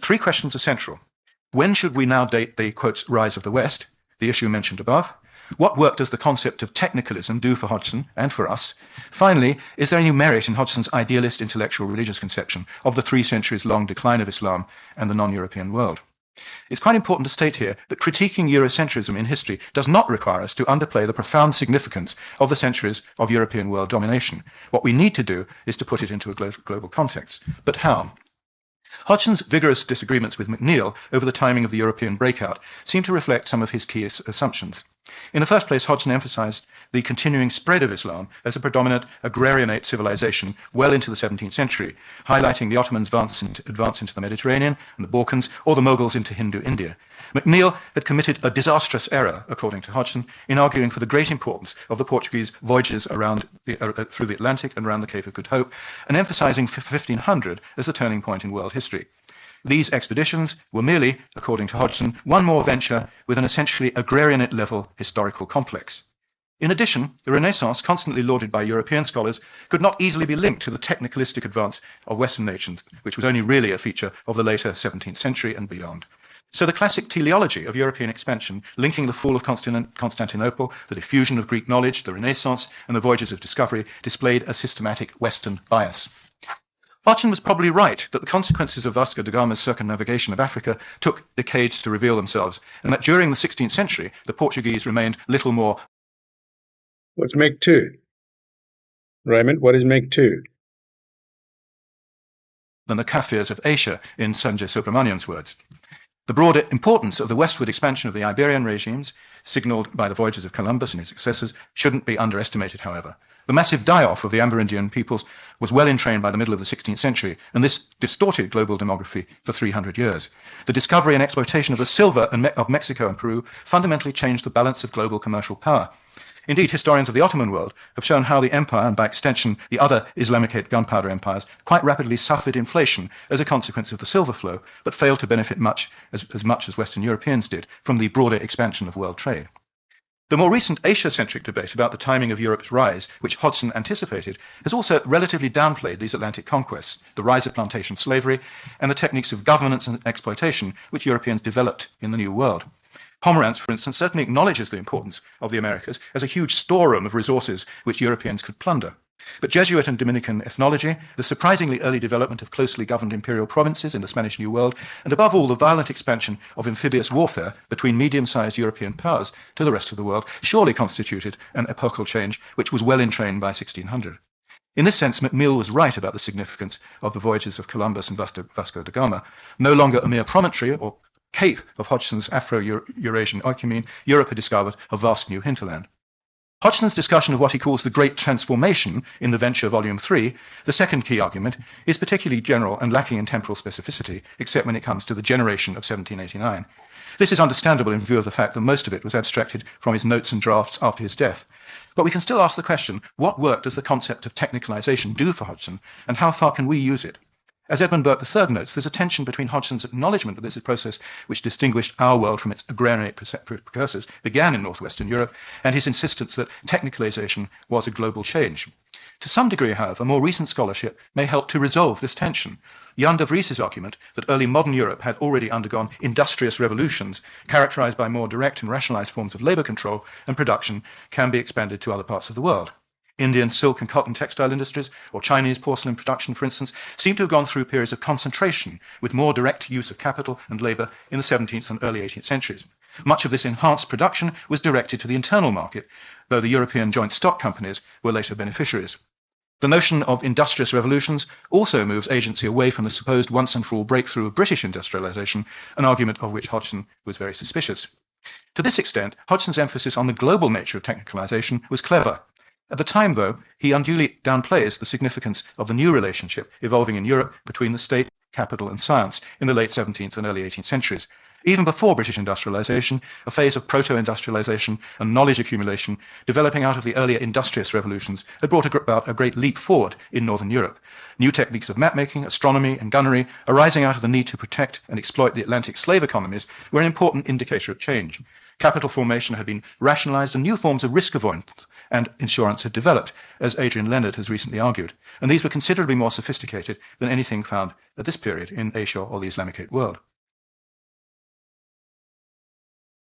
3 questions are central. When should we now date the, quotes, rise of the West, the issue mentioned above? What work does the concept of technicalism do for Hodgson and for us? Finally, is there any merit in Hodgson's idealist intellectual religious conception of the 3 centuries-long decline of Islam and the non-European world? It's quite important to state here that critiquing Eurocentrism in history does not require us to underplay the profound significance of the centuries of European world domination. What we need to do is to put it into a global context. But how? Hodgson's vigorous disagreements with McNeill over the timing of the European breakout seem to reflect some of his key assumptions. In the first place, Hodgson emphasized the continuing spread of Islam as a predominant agrarianate civilization well into the 17th century, highlighting the Ottomans' advance into the Mediterranean and the Balkans, or the Mughals into Hindu India. McNeill had committed a disastrous error, according to Hodgson, in arguing for the great importance of the Portuguese voyages through the Atlantic and around the Cape of Good Hope, and emphasizing 1500 as the turning point in world history. These expeditions were merely, according to Hodgson, one more venture with an essentially agrarianate-level historical complex. In addition, the Renaissance, constantly lauded by European scholars, could not easily be linked to the technicalistic advance of Western nations, which was only really a feature of the later 17th century and beyond. So the classic teleology of European expansion, linking the fall of Constantinople, the diffusion of Greek knowledge, the Renaissance, and the voyages of discovery, displayed a systematic Western bias. Hodgson was probably right that the consequences of Vasco da Gama's circumnavigation of Africa took decades to reveal themselves, and that during the 16th century, the Portuguese remained little more. What's Meg 2? Raymond, what is Meg 2? Than the Kafirs of Asia, in Sanjay Subramanian's words. The broader importance of the westward expansion of the Iberian regimes, signalled by the voyages of Columbus and his successors, shouldn't be underestimated, however. The massive die-off of the Amerindian peoples was well entrained by the middle of the 16th century, and this distorted global demography for 300 years. The discovery and exploitation of the silver of Mexico and Peru fundamentally changed the balance of global commercial power. Indeed, historians of the Ottoman world have shown how the empire, and by extension the other Islamicate gunpowder empires, quite rapidly suffered inflation as a consequence of the silver flow, but failed to benefit as much as Western Europeans did from the broader expansion of world trade. The more recent Asia-centric debate about the timing of Europe's rise, which Hodgson anticipated, has also relatively downplayed these Atlantic conquests, the rise of plantation slavery, and the techniques of governance and exploitation which Europeans developed in the New World. Pomerantz, for instance, certainly acknowledges the importance of the Americas as a huge storeroom of resources which Europeans could plunder. But Jesuit and Dominican ethnology, the surprisingly early development of closely governed imperial provinces in the Spanish New World, and above all the violent expansion of amphibious warfare between medium-sized European powers to the rest of the world, surely constituted an epochal change which was well entrained by 1600. In this sense, McNeill was right about the significance of the voyages of Columbus and Vasco da Gama. No longer a mere promontory or cape of Hodgson's Afro-Eurasian oecumene, Europe had discovered a vast new hinterland. Hodgson's discussion of what he calls the Great Transformation in The Venture Volume 3, the second key argument, is particularly general and lacking in temporal specificity, except when it comes to the generation of 1789. This is understandable in view of the fact that most of it was abstracted from his notes and drafts after his death. But we can still ask the question, what work does the concept of technicalization do for Hodgson, and how far can we use it? As Edmund Burke III notes, there's a tension between Hodgson's acknowledgement that this process which distinguished our world from its agrarianate precursors began in northwestern Europe, and his insistence that technicalization was a global change. To some degree, however, more recent scholarship may help to resolve this tension. Jan de Vries's argument that early modern Europe had already undergone industrious revolutions characterized by more direct and rationalized forms of labor control and production can be expanded to other parts of the world. Indian silk and cotton textile industries, or Chinese porcelain production, for instance, seem to have gone through periods of concentration with more direct use of capital and labour in the 17th and early 18th centuries. Much of this enhanced production was directed to the internal market, though the European joint stock companies were later beneficiaries. The notion of industrious revolutions also moves agency away from the supposed once-and-for-all breakthrough of British industrialisation, an argument of which Hodgson was very suspicious. To this extent, Hodgson's emphasis on the global nature of technicalisation was clever. At the time, though, he unduly downplays the significance of the new relationship evolving in Europe between the state, capital and science in the late 17th and early 18th centuries. Even before British industrialisation, a phase of proto-industrialisation and knowledge accumulation developing out of the earlier industrious revolutions had brought about a great leap forward in Northern Europe. New techniques of mapmaking, astronomy and gunnery, arising out of the need to protect and exploit the Atlantic slave economies, were an important indicator of change. Capital formation had been rationalised and new forms of risk avoidance and insurance had developed, as Adrian Leonard has recently argued, and these were considerably more sophisticated than anything found at this period in Asia or the Islamicate world.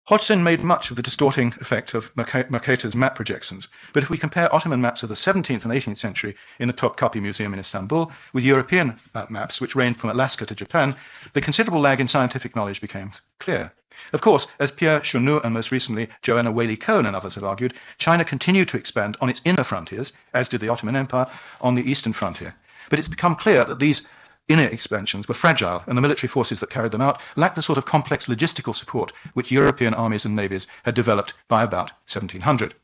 Hodgson made much of the distorting effect of Mercator's map projections, but if we compare Ottoman maps of the 17th and 18th century in the Topkapi Museum in Istanbul with European maps which ranged from Alaska to Japan, the considerable lag in scientific knowledge became clear. Of course, as Pierre Chaunot and most recently Joanna Whaley-Cohen and others have argued, China continued to expand on its inner frontiers, as did the Ottoman Empire on the eastern frontier. But it's become clear that these inner expansions were fragile, and the military forces that carried them out lacked the sort of complex logistical support which European armies and navies had developed by about 1700.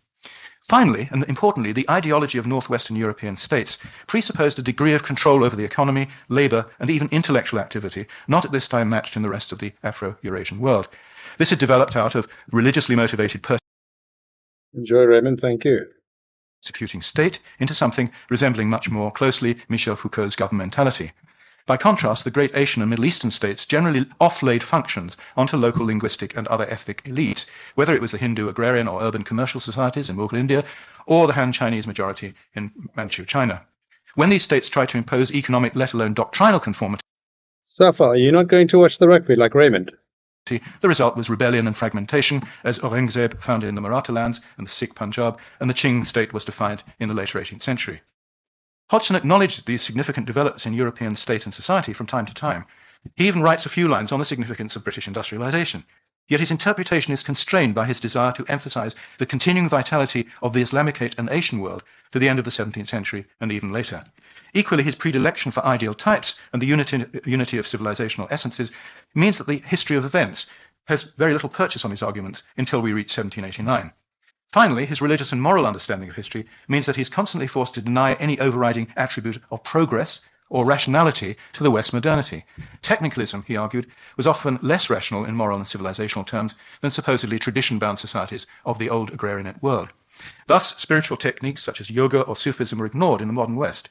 Finally, and importantly, the ideology of northwestern European states presupposed a degree of control over the economy, labour, and even intellectual activity, not at this time matched in the rest of the Afro-Eurasian world. This had developed out of religiously motivated Enjoy, Raymond. Thank you. persecuting state into something resembling much more closely Michel Foucault's governmentality. By contrast, the great Asian and Middle Eastern states generally offlaid functions onto local linguistic and other ethnic elites, whether it was the Hindu agrarian or urban commercial societies in Mughal India, or the Han Chinese majority in Manchu China. When these states tried to impose economic, let alone doctrinal conformity, Safa, you're not going to watch the rugby like Raymond? the result was rebellion and fragmentation, as Aurangzeb found in the Maratha lands and the Sikh Punjab, and the Qing state was defined in the later 18th century. Hodgson acknowledged these significant developments in European state and society from time to time. He even writes a few lines on the significance of British industrialisation. Yet his interpretation is constrained by his desire to emphasise the continuing vitality of the Islamicate and Asian world to the end of the 17th century and even later. Equally, his predilection for ideal types and the unity of civilizational essences means that the history of events has very little purchase on his arguments until we reach 1789. Finally, his religious and moral understanding of history means that he's constantly forced to deny any overriding attribute of progress or rationality to the West's modernity. Technicalism, he argued, was often less rational in moral and civilizational terms than supposedly tradition-bound societies of the old agrarianate world. Thus, spiritual techniques such as yoga or Sufism were ignored in the modern West.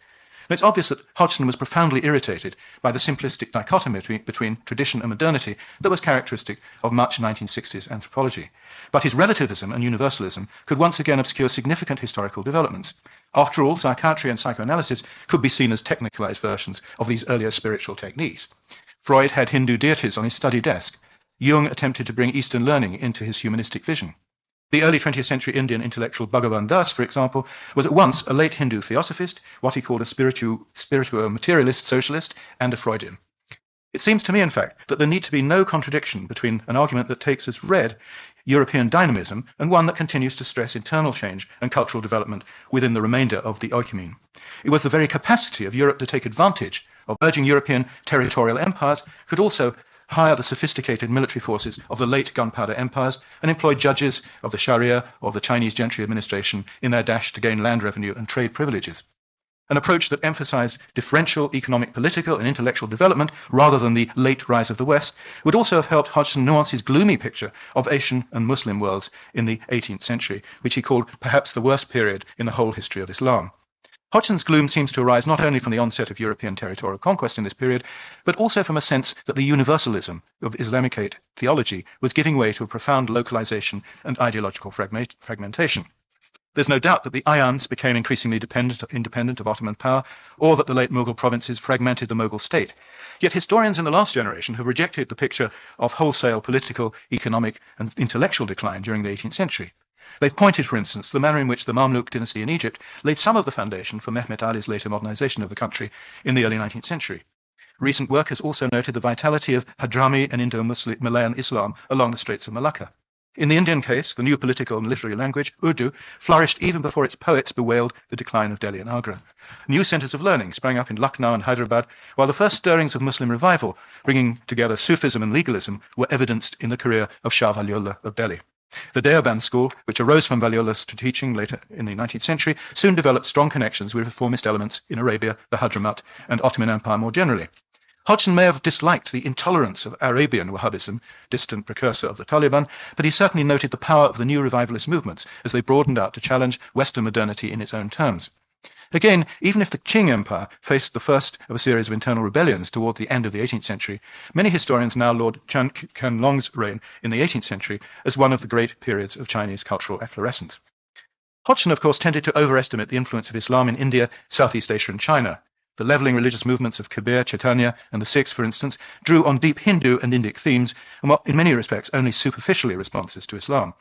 And it's obvious that Hodgson was profoundly irritated by the simplistic dichotomy between tradition and modernity that was characteristic of much 1960s anthropology. But his relativism and universalism could once again obscure significant historical developments. After all, psychiatry and psychoanalysis could be seen as technicalized versions of these earlier spiritual techniques. Freud had Hindu deities on his study desk. Jung attempted to bring Eastern learning into his humanistic vision. The early 20th century Indian intellectual Bhagavan Das, for example, was at once a late Hindu theosophist, what he called a spirituo-materialist socialist, and a Freudian. It seems to me, in fact, that there need to be no contradiction between an argument that takes as read European dynamism and one that continues to stress internal change and cultural development within the remainder of the oecumene. It was the very capacity of Europe to take advantage of emerging European territorial empires could also hire the sophisticated military forces of the late gunpowder empires and employ judges of the Sharia or the Chinese gentry administration in their dash to gain land revenue and trade privileges. An approach that emphasized differential economic, political and intellectual development rather than the late rise of the West would also have helped Hodgson nuance his gloomy picture of Asian and Muslim worlds in the 18th century, which he called perhaps the worst period in the whole history of Islam. Hodgson's gloom seems to arise not only from the onset of European territorial conquest in this period, but also from a sense that the universalism of Islamicate theology was giving way to a profound localization and ideological fragmentation. There's no doubt that the Ayans became increasingly independent of Ottoman power, or that the late Mughal provinces fragmented the Mughal state. Yet historians in the last generation have rejected the picture of wholesale political, economic and intellectual decline during the 18th century. They've pointed, for instance, to the manner in which the Mamluk dynasty in Egypt laid some of the foundation for Mehmet Ali's later modernization of the country in the early 19th century. Recent work has also noted the vitality of Hadrami and Indo-Malayan Islam along the Straits of Malacca. In the Indian case, the new political and literary language, Urdu, flourished even before its poets bewailed the decline of Delhi and Agra. New centres of learning sprang up in Lucknow and Hyderabad, while the first stirrings of Muslim revival, bringing together Sufism and legalism, were evidenced in the career of Shah Waliullah of Delhi. The Deoband school, which arose from Waliullah's teaching later in the 19th century, soon developed strong connections with reformist elements in Arabia, the Hadramaut, and Ottoman Empire more generally. Hodgson may have disliked the intolerance of Arabian Wahhabism, distant precursor of the Taliban, but he certainly noted the power of the new revivalist movements as they broadened out to challenge Western modernity in its own terms. Again, even if the Qing Empire faced the first of a series of internal rebellions toward the end of the 18th century, many historians now laud Chen Qianlong's reign in the 18th century as one of the great periods of Chinese cultural efflorescence. Hodgson, of course, tended to overestimate the influence of Islam in India, Southeast Asia, and China. The levelling religious movements of Kabir, Chaitanya, and the Sikhs, for instance, drew on deep Hindu and Indic themes and were, in many respects, only superficially responses to Islam.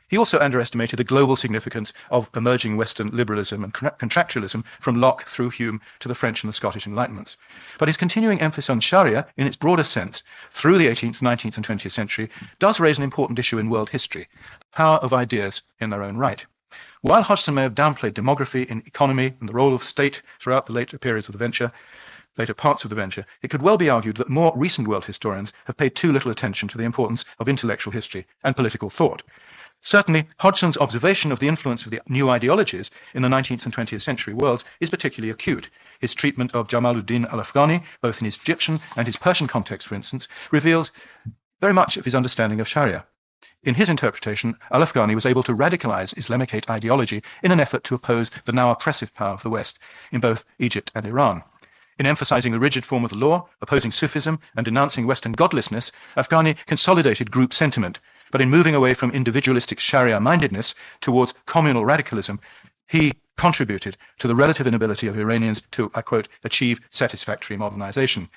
He also underestimated the global significance of emerging Western liberalism and contractualism from Locke through Hume to the French and the Scottish Enlightenments. But his continuing emphasis on Sharia, in its broader sense, through the 18th, 19th, and 20th century, does raise an important issue in world history: the power of ideas in their own right. While Hodgson may have downplayed demography in economy and the role of state throughout the later parts of the venture, it could well be argued that more recent world historians have paid too little attention to the importance of intellectual history and political thought. Certainly, Hodgson's observation of the influence of the new ideologies in the 19th and 20th century worlds is particularly acute. His treatment of Jamaluddin al-Afghani, both in his Egyptian and his Persian context, for instance, reveals very much of his understanding of Sharia. In his interpretation, al-Afghani was able to radicalize Islamicate ideology in an effort to oppose the now oppressive power of the West in both Egypt and Iran. In emphasizing the rigid form of the law, opposing Sufism, and denouncing Western godlessness, Afghani consolidated group sentiment. But in moving away from individualistic Sharia-mindedness towards communal radicalism, he contributed to the relative inability of Iranians to, I quote, achieve satisfactory modernization.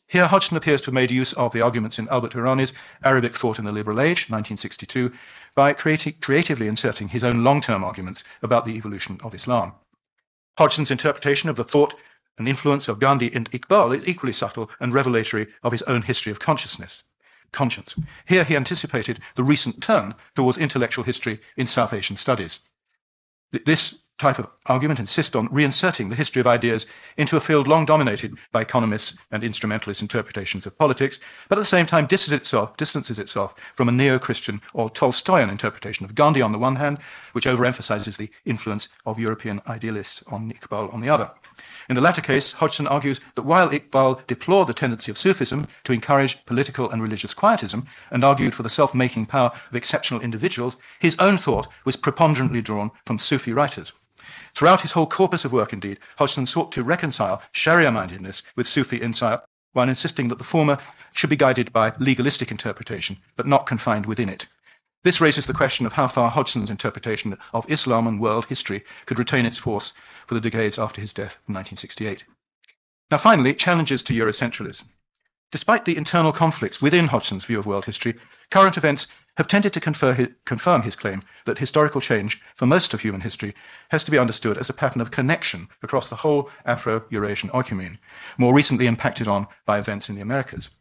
Here, Hodgson appears to have made use of the arguments in Albert Hourani's Arabic Thought in the Liberal Age, 1962, by creatively inserting his own long-term arguments about the evolution of Islam. Hodgson's interpretation of the thought and influence of Gandhi and Iqbal is equally subtle and revelatory of his own history of conscience. Here he anticipated the recent turn towards intellectual history in South Asian studies. This type of argument insists on reinserting the history of ideas into a field long dominated by economists and instrumentalist interpretations of politics, but at the same time distances itself from a neo-Christian or Tolstoyan interpretation of Gandhi on the one hand, which overemphasizes the influence of European idealists on Iqbal on the other. In the latter case, Hodgson argues that while Iqbal deplored the tendency of Sufism to encourage political and religious quietism and argued for the self-making power of exceptional individuals, his own thought was preponderantly drawn from Sufi writers. Throughout his whole corpus of work, indeed, Hodgson sought to reconcile Sharia-mindedness with Sufi insight while insisting that the former should be guided by legalistic interpretation, but not confined within it. This raises the question of how far Hodgson's interpretation of Islam and world history could retain its force for the decades after his death in 1968. Now finally, challenges to Eurocentralism. Despite the internal conflicts within Hodgson's view of world history, current events have tended to confirm his claim that historical change for most of human history has to be understood as a pattern of connection across the whole Afro-Eurasian oecumene, more recently impacted on by events in the Americas.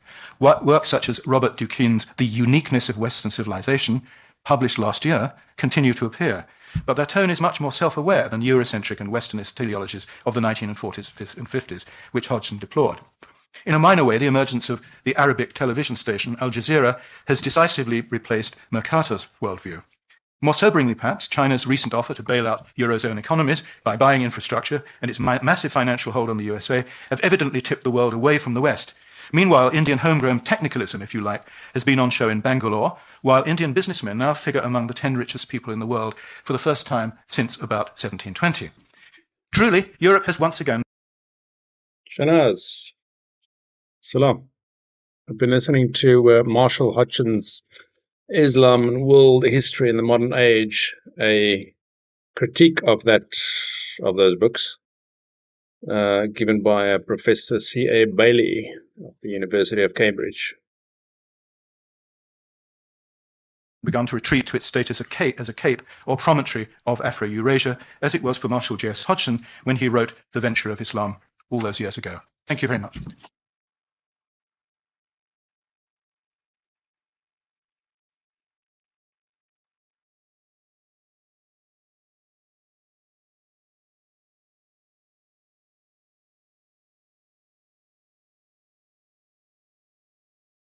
Works such as Robert Duquesne's The Uniqueness of Western Civilization, published last year, continue to appear, but their tone is much more self-aware than Eurocentric and Westernist teleologies of the 1940s and 50s, which Hodgson deplored. In a minor way, the emergence of the Arabic television station Al Jazeera has decisively replaced Mercator's worldview. More soberingly, perhaps, China's recent offer to bail out Eurozone economies by buying infrastructure and its massive financial hold on the USA have evidently tipped the world away from the West. Meanwhile, Indian homegrown technicalism, if you like, has been on show in Bangalore, while Indian businessmen now figure among the 10 richest people in the world for the first time since about 1720. Truly, Europe has once again... Shanaz. Salam. I've been listening to Marshall Hodgson's Islam and World History in the Modern Age, a critique of those books, given by Professor C.A. Bailey of the University of Cambridge. begun to retreat to its status as a cape or promontory of Afro-Eurasia, as it was for Marshall J.S. Hodgson when he wrote The Venture of Islam all those years ago. Thank you very much.